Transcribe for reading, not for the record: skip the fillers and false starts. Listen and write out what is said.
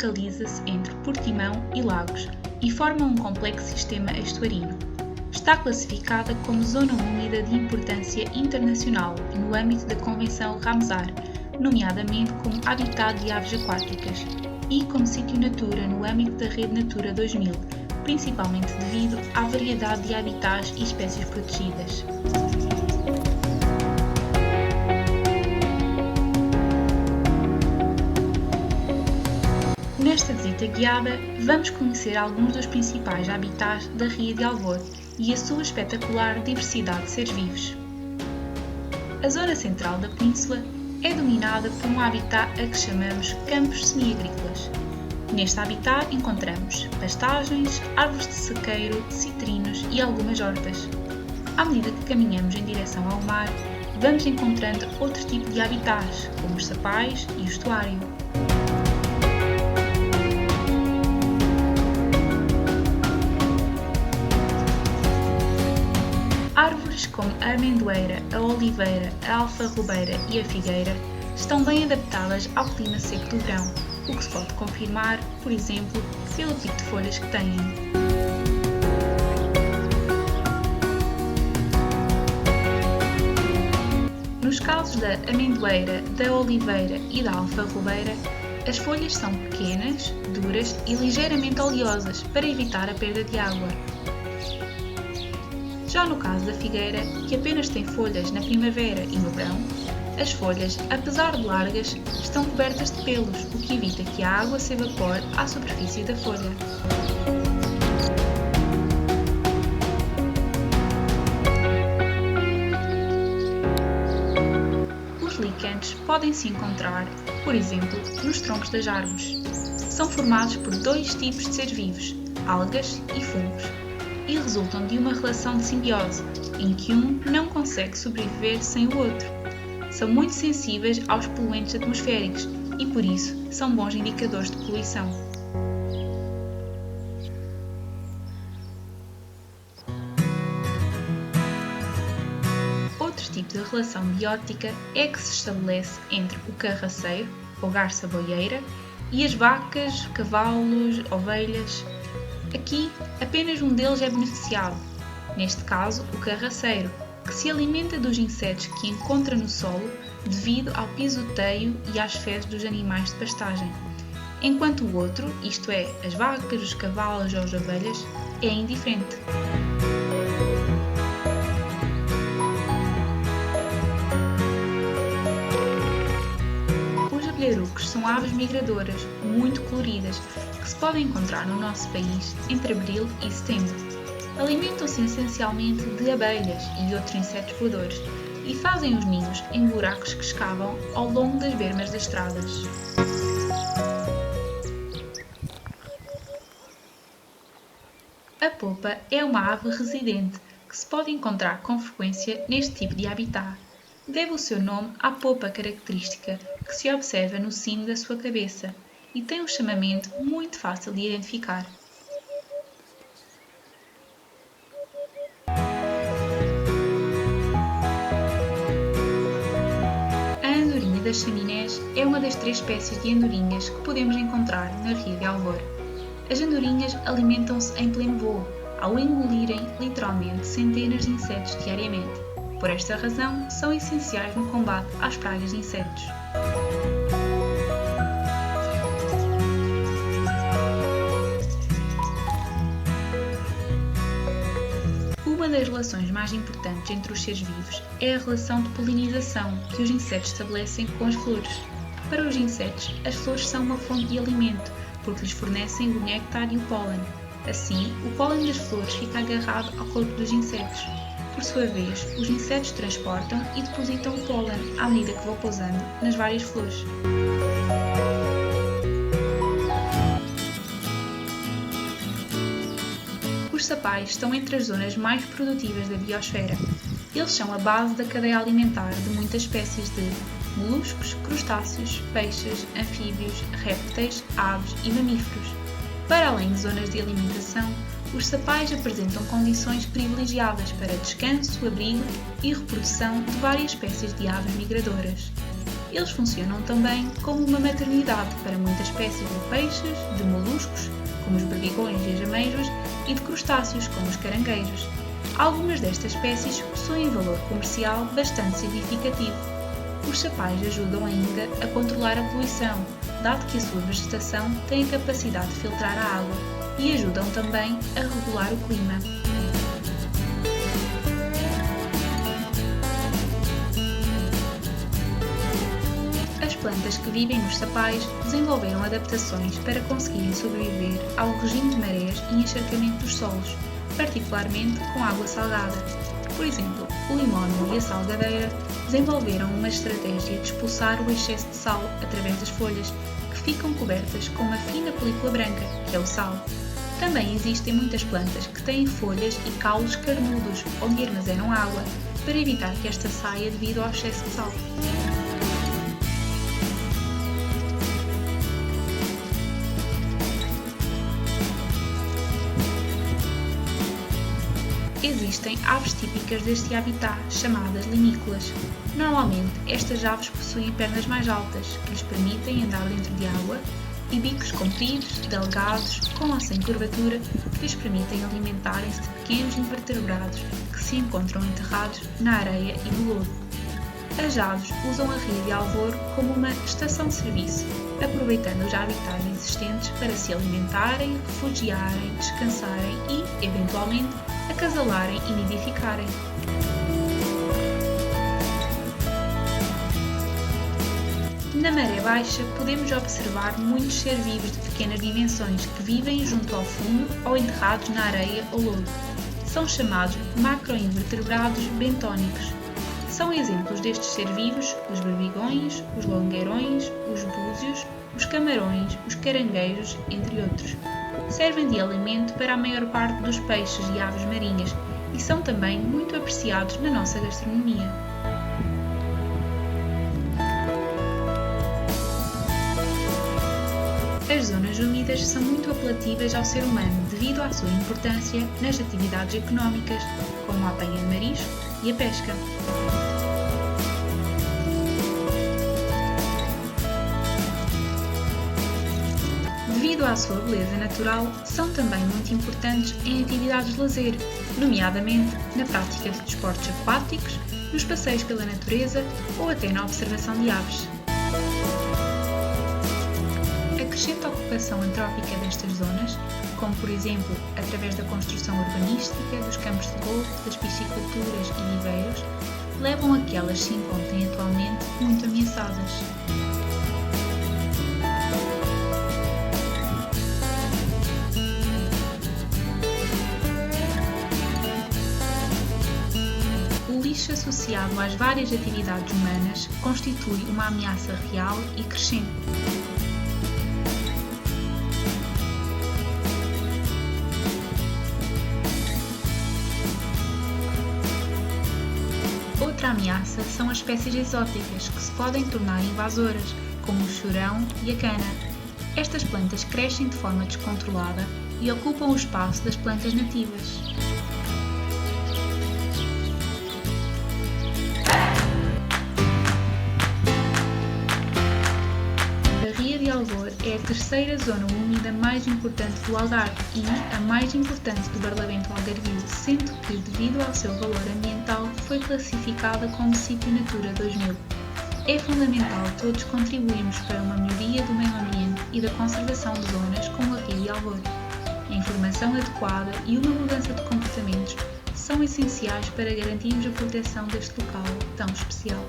localiza-se entre Portimão e Lagos e forma um complexo sistema estuarino. Está classificada como Zona Úmida de Importância Internacional no âmbito da Convenção Ramsar, nomeadamente como Habitat de Aves Aquáticas, e como Sítio Natura no âmbito da Rede Natura 2000, principalmente devido à variedade de habitats e espécies protegidas. Nesta visita guiada, vamos conhecer alguns dos principais habitats da Ria de Alvor e a sua espetacular diversidade de seres vivos. A zona central da península é dominada por um habitat a que chamamos campos semi-agrícolas. Neste habitat encontramos pastagens, árvores de sequeiro, citrinos e algumas hortas. À medida que caminhamos em direção ao mar, vamos encontrando outro tipo de habitats, como os sapais e o estuário. Árvores como a amendoeira, a oliveira, a alfarrobeira e a figueira estão bem adaptadas ao clima seco do verão, o que se pode confirmar, por exemplo, pelo tipo de folhas que têm. Nos casos da amendoeira, da oliveira e da alfarrobeira, as folhas são pequenas, duras e ligeiramente oleosas para evitar a perda de água. Já no caso da figueira, que apenas tem folhas na primavera e no verão, as folhas, apesar de largas, estão cobertas de pelos, o que evita que a água se evapore à superfície da folha. Os líquens podem se encontrar, por exemplo, nos troncos das árvores. São formados por dois tipos de seres vivos, algas e fungos, e resultam de uma relação de simbiose, em que um não consegue sobreviver sem o outro. São muito sensíveis aos poluentes atmosféricos e, por isso, são bons indicadores de poluição. Outro tipo de relação biótica é que se estabelece entre o carraceiro, ou garça boieira, e as vacas, cavalos, ovelhas. Aqui, apenas um deles é beneficiado, neste caso o carraceiro, que se alimenta dos insetos que encontra no solo devido ao pisoteio e às fezes dos animais de pastagem, enquanto o outro, isto é, as vacas, os cavalos ou as ovelhas, é indiferente. Os abelharucos são aves migradoras, muito coloridas, que se podem encontrar no nosso país entre abril e setembro. Alimentam-se essencialmente de abelhas e outros insetos voadores e fazem os ninhos em buracos que escavam ao longo das bermas das estradas. A popa é uma ave residente que se pode encontrar com frequência neste tipo de habitat. Deve o seu nome à popa característica que se observa no cimo da sua cabeça e tem um chamamento muito fácil de identificar. A andorinha das chaminés é uma das 3 espécies de andorinhas que podemos encontrar na Ria de Alvor. As andorinhas alimentam-se em pleno voo, ao engolirem literalmente centenas de insetos diariamente. Por esta razão, são essenciais no combate às pragas de insetos. Uma das relações mais importantes entre os seres vivos é a relação de polinização que os insetos estabelecem com as flores. Para os insetos, as flores são uma fonte de alimento, porque lhes fornecem o néctar e o pólen. Assim, o pólen das flores fica agarrado ao corpo dos insetos. Por sua vez, os insetos transportam e depositam o pólen à medida que vão pousando nas várias flores. Os sapais estão entre as zonas mais produtivas da biosfera. Eles são a base da cadeia alimentar de muitas espécies de moluscos, crustáceos, peixes, anfíbios, répteis, aves e mamíferos. Para além de zonas de alimentação, os sapais apresentam condições privilegiadas para descanso, abrigo e reprodução de várias espécies de aves migradoras. Eles funcionam também como uma maternidade para muitas espécies de peixes, de moluscos, como os berbigões e as amêijoas, e de crustáceos, como os caranguejos. Algumas destas espécies possuem valor comercial bastante significativo. Os sapais ajudam ainda a controlar a poluição, dado que a sua vegetação tem a capacidade de filtrar a água, e ajudam também a regular o clima. As plantas que vivem nos sapais desenvolveram adaptações para conseguirem sobreviver ao regime de marés e encharcamento dos solos, particularmente com água salgada. Por exemplo, o limónio e a salgadeira desenvolveram uma estratégia de expulsar o excesso de sal através das folhas, que ficam cobertas com uma fina película branca, que é o sal. Também existem muitas plantas que têm folhas e caules carnudos, onde armazenam água, para evitar que esta saia devido ao excesso de sal. Existem aves típicas deste habitat, chamadas limícolas. Normalmente, estas aves possuem pernas mais altas, que lhes permitem andar dentro de água, e bicos compridos, delgados, com ou sem curvatura, que lhes permitem alimentarem-se de pequenos invertebrados que se encontram enterrados na areia e no lodo. As aves usam a Ria de Alvor como uma estação de serviço, aproveitando os habitats existentes para se alimentarem, refugiarem, descansarem e, eventualmente, acasalarem e nidificarem. Na maré baixa, podemos observar muitos seres vivos de pequenas dimensões que vivem junto ao fundo ou enterrados na areia ou lodo. São chamados macroinvertebrados bentónicos. São exemplos destes seres vivos os berbigões, os longueirões, os búzios, os camarões, os caranguejos, entre outros. Servem de alimento para a maior parte dos peixes e aves marinhas e são também muito apreciados na nossa gastronomia. As zonas úmidas são muito apelativas ao ser humano devido à sua importância nas atividades económicas, como a apanha de marisco e a pesca. Devido à sua beleza natural, são também muito importantes em atividades de lazer, nomeadamente na prática de desportos aquáticos, nos passeios pela natureza ou até na observação de aves. A crescente ocupação antrópica destas zonas, como por exemplo através da construção urbanística, dos campos de golfe, das pisciculturas e viveiros, levam a que elas se encontrem atualmente muito ameaçadas. O lixo associado às várias atividades humanas constitui uma ameaça real e crescente. Outra ameaça são as espécies exóticas que se podem tornar invasoras, como o chorão e a cana. Estas plantas crescem de forma descontrolada e ocupam o espaço das plantas nativas. A Ria de Alvor é a terceira zona úmida mais importante do Algarve e a mais importante do Barlavento algarvio, sendo que, devido ao seu valor ambiental, foi classificada como Sítio Natura 2000. É fundamental todos contribuirmos para uma melhoria do meio ambiente e da conservação de zonas como a Ria de Alvor. A informação adequada e uma mudança de comportamentos são essenciais para garantirmos a proteção deste local tão especial.